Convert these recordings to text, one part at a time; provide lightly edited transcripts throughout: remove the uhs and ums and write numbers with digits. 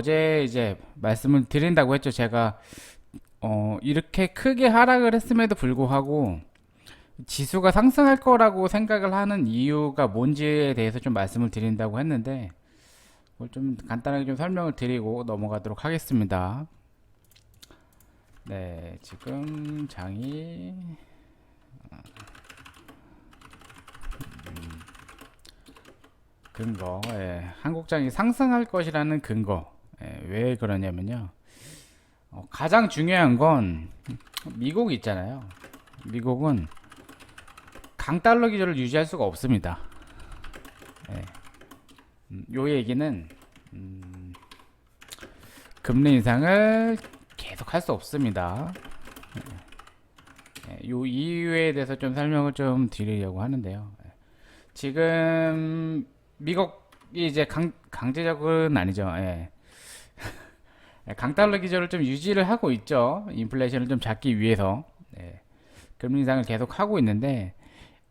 어제 이제 말씀을 드린다고 했죠. 제가 이렇게 크게 하락을 했음에도 불구하고 지수가 상승할 거라고 생각을 하는 이유가 뭔지에 대해서 좀 말씀을 드린다고 했는데 그걸 좀 간단하게 좀 설명을 드리고 넘어가도록 하겠습니다. 네, 지금 장이 근거, 한국장이 상승할 것이라는 근거. 왜 그러냐면요. 가장 중요한 건 미국 있잖아요. 미국은 강달러 기조를 유지할 수가 없습니다. 예. 요 얘기는 금리 인상을 계속 할 수 없습니다. 요 이유에 대해서 좀 설명을 좀 드리려고 하는데요. 지금 미국이 이제 강제적은 아니죠. 강달러 기조를 좀 유지를 하고 있죠. 인플레이션을 좀 잡기 위해서. 금리 인상을 계속 하고 있는데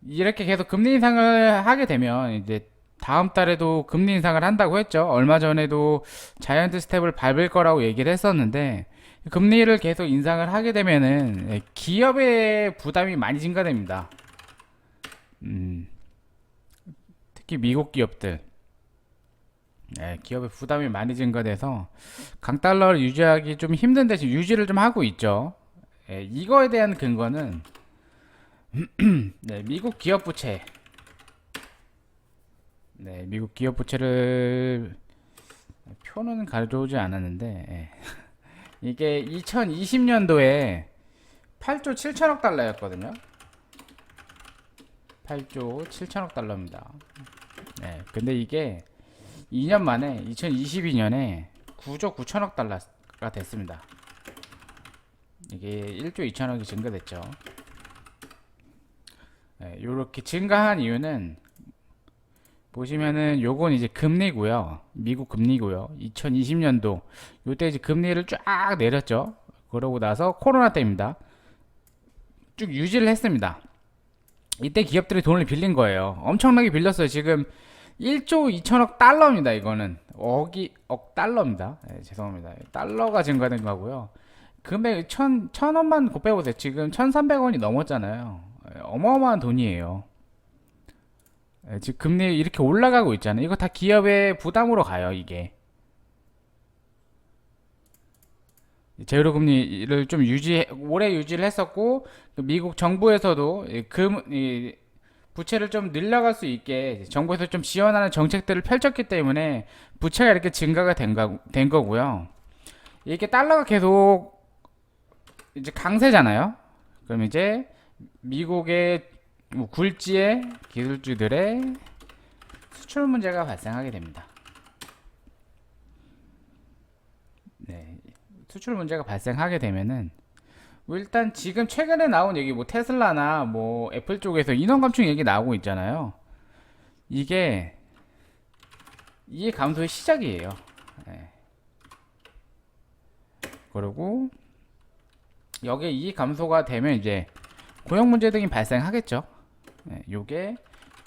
이렇게 계속 금리 인상을 하게 되면 이제 다음 달에도 금리 인상을 한다고 했죠. 얼마 전에도 자이언트 스텝을 밟을 거라고 얘기를 했었는데 금리를 계속 인상을 하게 되면은 기업의 부담이 많이 증가됩니다. 특히 미국 기업들 기업의 부담이 많이 증가돼서 강달러를 유지하기 좀 힘든 대신 유지를 좀 하고 있죠. 이거에 대한 근거는 미국 기업 부채 미국 기업 부채를 표는 가져오지 않았는데 이게 2020년도에 8조 7천억 달러였거든요. 8조 7천억 달러입니다. 근데 이게 2년 만에 2022년에 9조 9천억 달러가 됐습니다. 이게 1조 2천억이 증가됐죠. 이렇게 증가한 이유는 보시면은 요건 이제 금리고요. 미국 금리고요. 2020년도 요때 이제 금리를 쫙 내렸죠. 그러고 나서 코로나 때입니다. 쭉 유지를 했습니다. 이때 기업들이 돈을 빌린 거예요. 엄청나게 빌렸어요. 지금 1조 2천억 달러입니다. 이거는 억 달러입니다. 죄송합니다. 달러가 증가된 거고요. 금액 천원만 곱해보세요. 지금 1,300원이 넘었잖아요. 어마어마한 돈이에요. 지금 금리 이렇게 올라가고 있잖아요. 이거 다 기업의 부담으로 가요. 이게 제로금리를 좀 오래 유지를 했었고 미국 정부에서도 부채를 좀 늘려갈 수 있게 정부에서 좀 지원하는 정책들을 펼쳤기 때문에 부채가 이렇게 증가가 된 거고요. 이게 달러가 계속 이제 강세잖아요. 그럼 이제 미국의 굴지의 기술주들의 수출 문제가 발생하게 됩니다. 수출 문제가 발생하게 되면은 일단 지금 최근에 나온 얘기 뭐 테슬라나 뭐 애플 쪽에서 인원 감축 얘기 나오고 있잖아요. 이게 감소의 시작이에요. 그리고 여기에 감소가 되면 이제 고용 문제 등이 발생하겠죠. 요게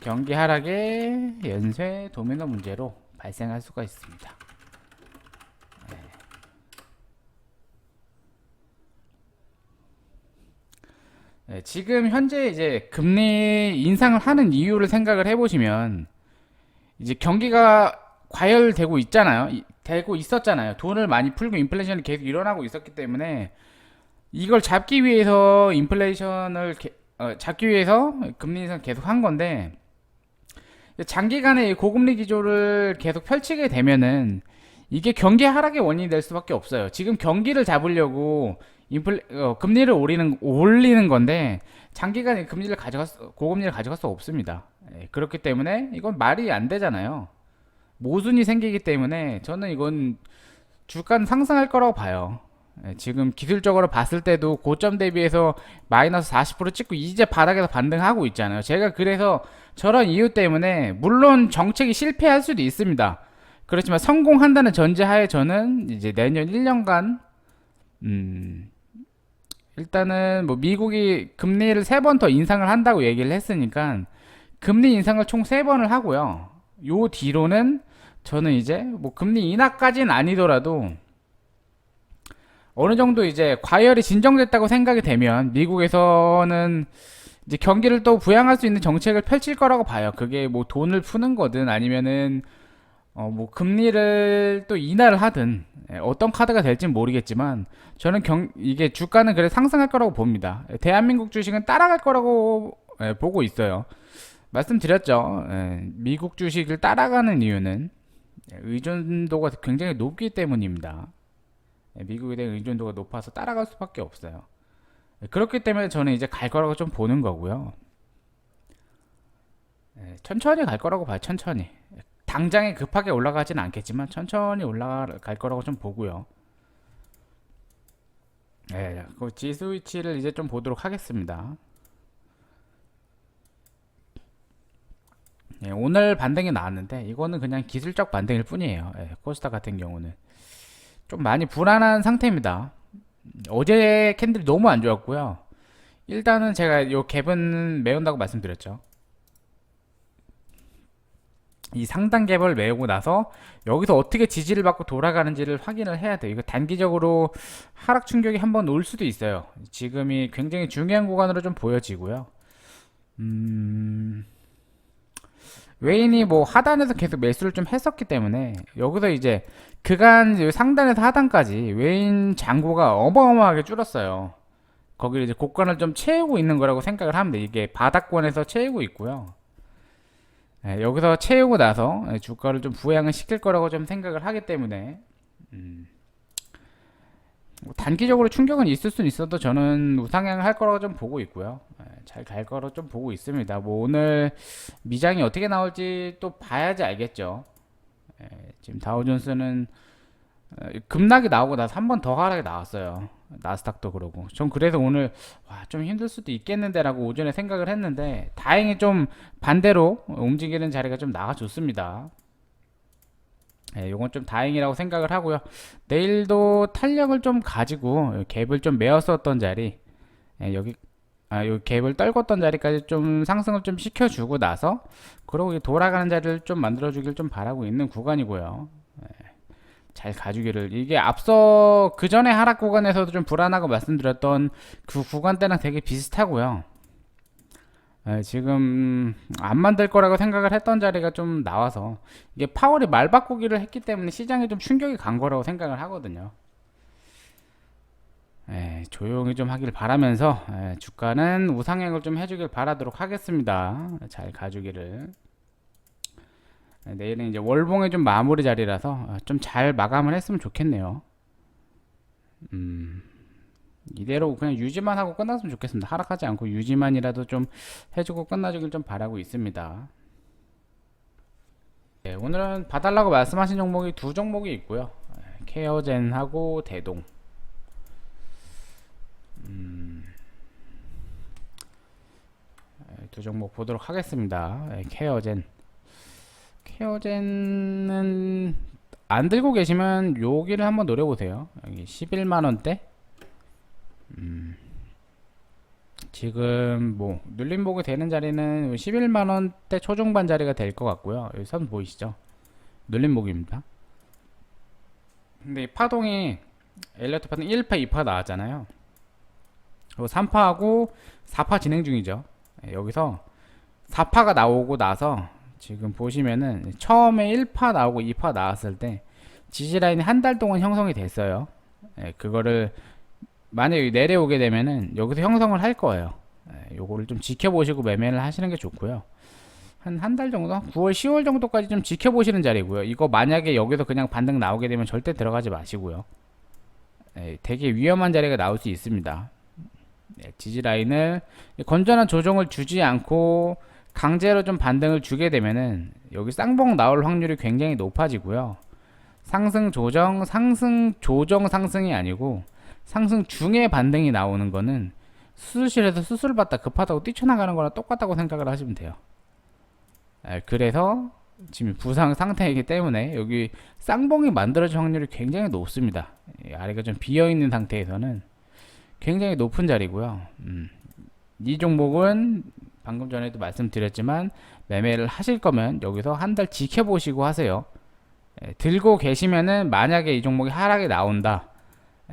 경기 하락의 연쇄 도미노 문제로 발생할 수가 있습니다. 지금 현재 이제 금리 인상을 하는 이유를 생각을 해보시면 이제 경기가 과열되고 있잖아요. 되고 있었잖아요. 돈을 많이 풀고 인플레이션이 계속 일어나고 있었기 때문에 이걸 잡기 위해서 잡기 위해서 금리 인상 계속 한 건데 장기간의 고금리 기조를 계속 펼치게 되면은 이게 경기 하락의 원인이 될 수밖에 없어요. 지금 경기를 잡으려고 금리를 올리는 건데 장기간에 고금리를 가져갈 수 없습니다. 그렇기 때문에 이건 말이 안 되잖아요. 모순이 생기기 때문에 저는 이건 주가는 상승할 거라고 봐요. 지금 기술적으로 봤을 때도 고점 대비해서 마이너스 40% 찍고 이제 바닥에서 반등하고 있잖아요. 제가 그래서 저런 이유 때문에 물론 정책이 실패할 수도 있습니다. 그렇지만 성공한다는 전제하에 저는 이제 내년 1년간 일단은 뭐 미국이 금리를 3번 더 인상을 한다고 얘기를 했으니까 금리 인상을 총 3번을 하고요. 요 뒤로는 저는 이제 뭐 금리 인하까지는 아니더라도 어느 정도 이제 과열이 진정됐다고 생각이 되면 미국에서는 이제 경기를 또 부양할 수 있는 정책을 펼칠 거라고 봐요. 그게 뭐 돈을 푸는 거든 아니면은 뭐 금리를 또 인하를 하든 어떤 카드가 될진 모르겠지만 저는 이게 주가는 그래 상승할 거라고 봅니다. 대한민국 주식은 따라갈 거라고 보고 있어요. 말씀드렸죠. 미국 주식을 따라가는 이유는 의존도가 굉장히 높기 때문입니다. 미국에 대한 의존도가 높아서 따라갈 수밖에 없어요. 그렇기 때문에 저는 이제 갈 거라고 좀 보는 거고요. 천천히 갈 거라고 봐요. 천천히. 당장에 급하게 올라가지는 않겠지만 천천히 올라갈 거라고 좀 보고요. 그 지수 위치를 이제 좀 보도록 하겠습니다. 오늘 반등이 나왔는데 이거는 그냥 기술적 반등일 뿐이에요. 코스닥 같은 경우는 좀 많이 불안한 상태입니다. 어제 캔들이 너무 안 좋았고요. 일단은 제가 요 갭은 메운다고 말씀드렸죠. 이 상단 갭을 메우고 나서 여기서 어떻게 지지를 받고 돌아가는지를 확인을 해야 돼요. 이거 단기적으로 하락 충격이 한번 올 수도 있어요. 지금이 굉장히 중요한 구간으로 좀 보여지고요. 웨인이 뭐 하단에서 계속 매수를 좀 했었기 때문에 여기서 이제 그간 상단에서 하단까지 웨인 잔고가 어마어마하게 줄었어요. 거기를 이제 곡간을 좀 채우고 있는 거라고 생각을 하면 돼. 이게 바닥권에서 채우고 있고요. 여기서 채우고 나서 주가를 좀 부양을 시킬 거라고 좀 생각을 하기 때문에 뭐 단기적으로 충격은 있을 수는 있어도 저는 우상향을 할 거라고 좀 보고 있고요. 잘 갈 거라고 좀 보고 있습니다. 뭐 오늘 미장이 어떻게 나올지 또 봐야지 알겠죠. 지금 다우존스는 급락이 나오고 나서 한 번 더 하락이 나왔어요. 나스닥도 그러고. 전 그래서 오늘 좀 힘들 수도 있겠는데라고 오전에 생각을 했는데 다행히 좀 반대로 움직이는 자리가 좀 나와줬습니다. 요건 좀 다행이라고 생각을 하고요. 내일도 탄력을 좀 가지고 갭을 좀 메웠었던 자리, 여기 요 갭을 떨궜던 자리까지 좀 상승을 좀 시켜주고 나서 그러고 돌아가는 자리를 좀 만들어주길 좀 바라고 있는 구간이고요. 잘 가주기를. 이게 앞서 그 전에 하락 구간에서도 좀 불안하고 말씀드렸던 그 구간대랑 되게 비슷하고요. 지금 안 만들 거라고 생각을 했던 자리가 좀 나와서 이게 파월이 말 바꾸기를 했기 때문에 시장에 좀 충격이 간 거라고 생각을 하거든요. 조용히 좀 하길 바라면서 주가는 우상향을 좀 해주길 바라도록 하겠습니다. 잘 가주기를. 내일은 이제 월봉의 좀 마무리 자리라서 좀 잘 마감을 했으면 좋겠네요. 이대로 그냥 유지만 하고 끝났으면 좋겠습니다. 하락하지 않고 유지만이라도 좀 해주고 끝나주길 좀 바라고 있습니다. 오늘은 봐달라고 말씀하신 종목이 두 종목이 있고요. 케어젠하고 대동. 두 종목 보도록 하겠습니다. 케어젠은 안 들고 계시면 여기를 한번 노려보세요. 여기 11만원대. 지금 뭐 눌림목이 되는 자리는 11만원대 초중반 자리가 될 것 같고요. 여기 선 보이시죠? 눌림목입니다. 근데 이 파동이 엘리어트 파동 1파 2파 나왔잖아요. 그리고 3파하고 4파 진행 중이죠. 여기서 4파가 나오고 나서 지금 보시면은 처음에 1파 나오고 2파 나왔을 때 지지라인이 한 달 동안 형성이 됐어요. 그거를 만약에 내려오게 되면은 여기서 형성을 할 거예요. 요거를 좀 지켜보시고 매매를 하시는 게 좋고요. 한 달 정도? 9월, 10월 정도까지 좀 지켜보시는 자리고요. 이거 만약에 여기서 그냥 반등 나오게 되면 절대 들어가지 마시고요. 되게 위험한 자리가 나올 수 있습니다. 지지라인을 건전한 조정을 주지 않고 강제로 좀 반등을 주게 되면은 여기 쌍봉 나올 확률이 굉장히 높아지고요. 상승 조정 상승이 아니고 상승 중에 반등이 나오는 거는 수술실에서 수술 받다 급하다고 뛰쳐나가는 거랑 똑같다고 생각을 하시면 돼요. 그래서 지금 부상 상태이기 때문에 여기 쌍봉이 만들어질 확률이 굉장히 높습니다. 아래가 좀 비어있는 상태에서는 굉장히 높은 자리고요. 이 종목은 방금 전에도 말씀드렸지만 매매를 하실 거면 여기서 한 달 지켜보시고 하세요. 들고 계시면은 만약에 이 종목이 하락이 나온다.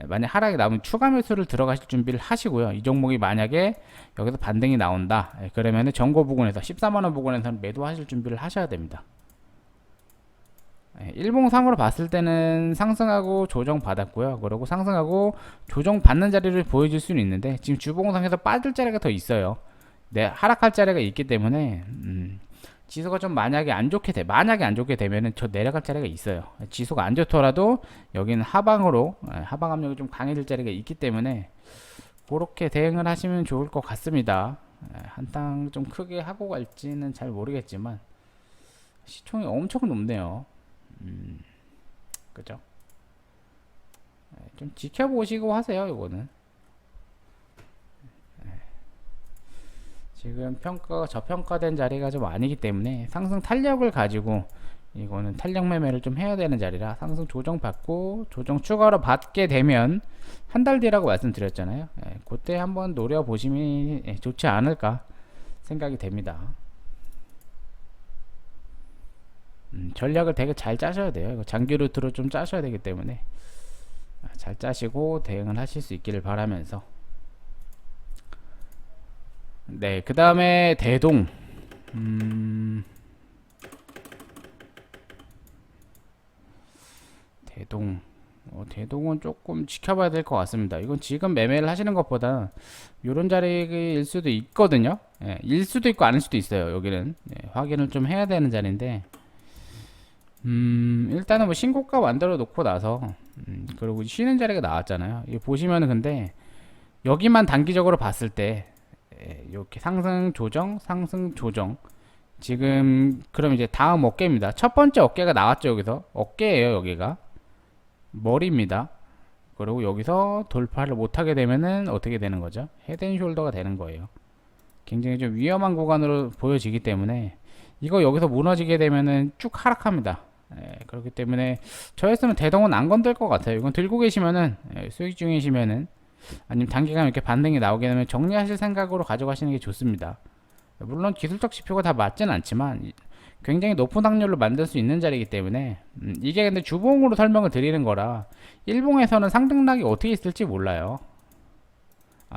만약 하락이 나오면 추가 매수를 들어가실 준비를 하시고요. 이 종목이 만약에 여기서 반등이 나온다. 그러면은 전고 부근에서 14만원 부근에서는 매도하실 준비를 하셔야 됩니다. 일봉상으로 봤을 때는 상승하고 조정 받았고요. 그리고 상승하고 조정 받는 자리를 보여줄 수는 있는데 지금 주봉상에서 빠질 자리가 더 있어요. 네, 하락할 자리가 있기 때문에 지수가 좀 만약에 안 좋게 되면은 저 내려갈 자리가 있어요. 지수가 안 좋더라도 여기는 하방으로 하방 압력이 좀 강해질 자리가 있기 때문에 그렇게 대응을 하시면 좋을 것 같습니다. 한탕 좀 크게 하고 갈지는 잘 모르겠지만 시총이 엄청 높네요. 그죠? 좀 지켜보시고 하세요. 이거는 지금 평가가 저평가된 자리가 좀 아니기 때문에 상승 탄력을 가지고 이거는 탄력 매매를 좀 해야 되는 자리라 상승 조정 받고 조정 추가로 받게 되면 한 달 뒤라고 말씀드렸잖아요. 그때 한번 노려 보시면 좋지 않을까 생각이 됩니다. 전략을 되게 잘 짜셔야 돼요. 이거 장기 루트로 좀 짜셔야 되기 때문에 잘 짜시고 대응을 하실 수 있기를 바라면서 네, 그 다음에 대동. 대동. 대동은 조금 지켜봐야 될 것 같습니다. 이건 지금 매매를 하시는 것보다 이런 자리일 수도 있거든요. 일 수도 있고 아닐 수도 있어요. 여기는 확인을 좀 해야 되는 자리인데, 일단은 뭐 신고가 만들어 놓고 나서, 그리고 쉬는 자리가 나왔잖아요. 이거 보시면은 근데 여기만 단기적으로 봤을 때 이렇게 상승 조정 상승 조정 지금 그럼 이제 다음 어깨입니다. 첫 번째 어깨가 나왔죠. 여기서 어깨예요. 여기가 머리입니다. 그리고 여기서 돌파를 못하게 되면은 어떻게 되는 거죠? 헤드앤숄더가 되는 거예요. 굉장히 좀 위험한 구간으로 보여지기 때문에 이거 여기서 무너지게 되면은 쭉 하락합니다. 그렇기 때문에 저였으면 대동은 안 건들 것 같아요. 이건 들고 계시면은 수익 중이시면은 아니면 단기간 이렇게 반등이 나오게 되면 정리하실 생각으로 가져가시는 게 좋습니다. 물론 기술적 지표가 다 맞진 않지만 굉장히 높은 확률로 만들 수 있는 자리이기 때문에 이게 근데 주봉으로 설명을 드리는 거라 일봉에서는 상등락이 어떻게 있을지 몰라요.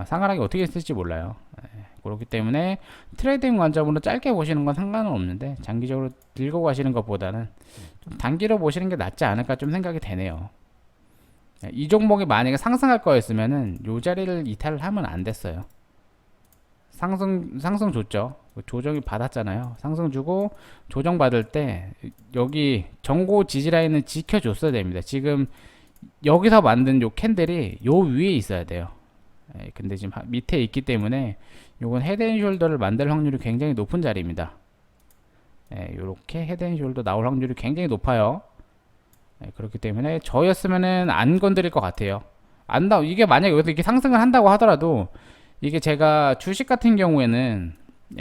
상하락이 어떻게 있을지 몰라요. 그렇기 때문에 트레이딩 관점으로 짧게 보시는 건 상관은 없는데 장기적으로 들고 가시는 것보다는 좀 단기로 보시는 게 낫지 않을까 좀 생각이 되네요. 이 종목이 만약에 상승할 거였으면은 요 자리를 이탈을 하면 안 됐어요. 상승 줬죠. 조정이 받았잖아요. 상승 주고 조정 받을 때 여기 전고 지지 라인은 지켜줬어야 됩니다. 지금 여기서 만든 요 캔들이 요 위에 있어야 돼요. 근데 지금 밑에 있기 때문에 요건 헤드앤숄더를 만들 확률이 굉장히 높은 자리입니다. 요렇게 헤드앤숄더 나올 확률이 굉장히 높아요. 그렇기 때문에 저였으면은 안 건드릴 것 같아요. 이게 만약에 여기서 이렇게 상승을 한다고 하더라도 이게 제가 주식 같은 경우에는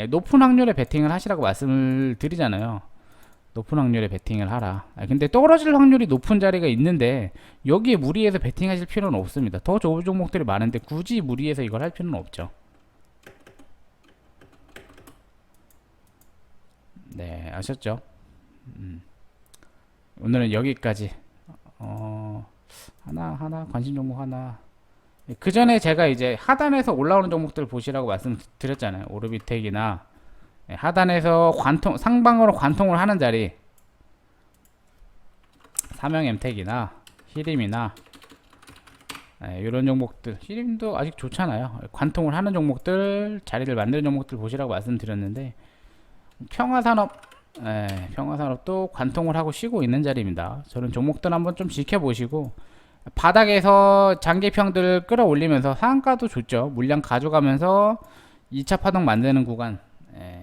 높은 확률의 베팅을 하시라고 말씀을 드리잖아요. 높은 확률의 베팅을 하라. 근데 떨어질 확률이 높은 자리가 있는데 여기에 무리해서 베팅하실 필요는 없습니다. 더 좋은 종목들이 많은데 굳이 무리해서 이걸 할 필요는 없죠. 네, 아셨죠? 오늘은 여기까지. 하나 관심 종목 하나. 그 전에 제가 이제 하단에서 올라오는 종목들 보시라고 말씀드렸잖아요. 오르비텍이나 하단에서 상방으로 관통을 하는 자리, 삼형엠텍이나 히림이나 이런 종목들, 히림도 아직 좋잖아요. 관통을 하는 종목들, 자리를 만드는 종목들 보시라고 말씀드렸는데 평화산업도 관통을 하고 쉬고 있는 자리입니다. 저는 종목들 한번 좀 지켜보시고 바닥에서 장기평들 끌어올리면서 상한가도 좋죠. 물량 가져가면서 2차 파동 만드는 구간에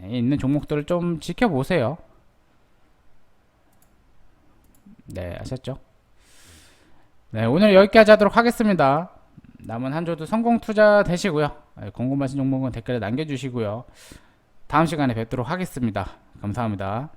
있는 종목들을 좀 지켜보세요. 네, 아셨죠? 네, 오늘 여기까지 하도록 하겠습니다. 남은 한 주도 성공 투자 되시고요. 궁금하신 종목은 댓글에 남겨주시고요. 다음 시간에 뵙도록 하겠습니다. 감사합니다.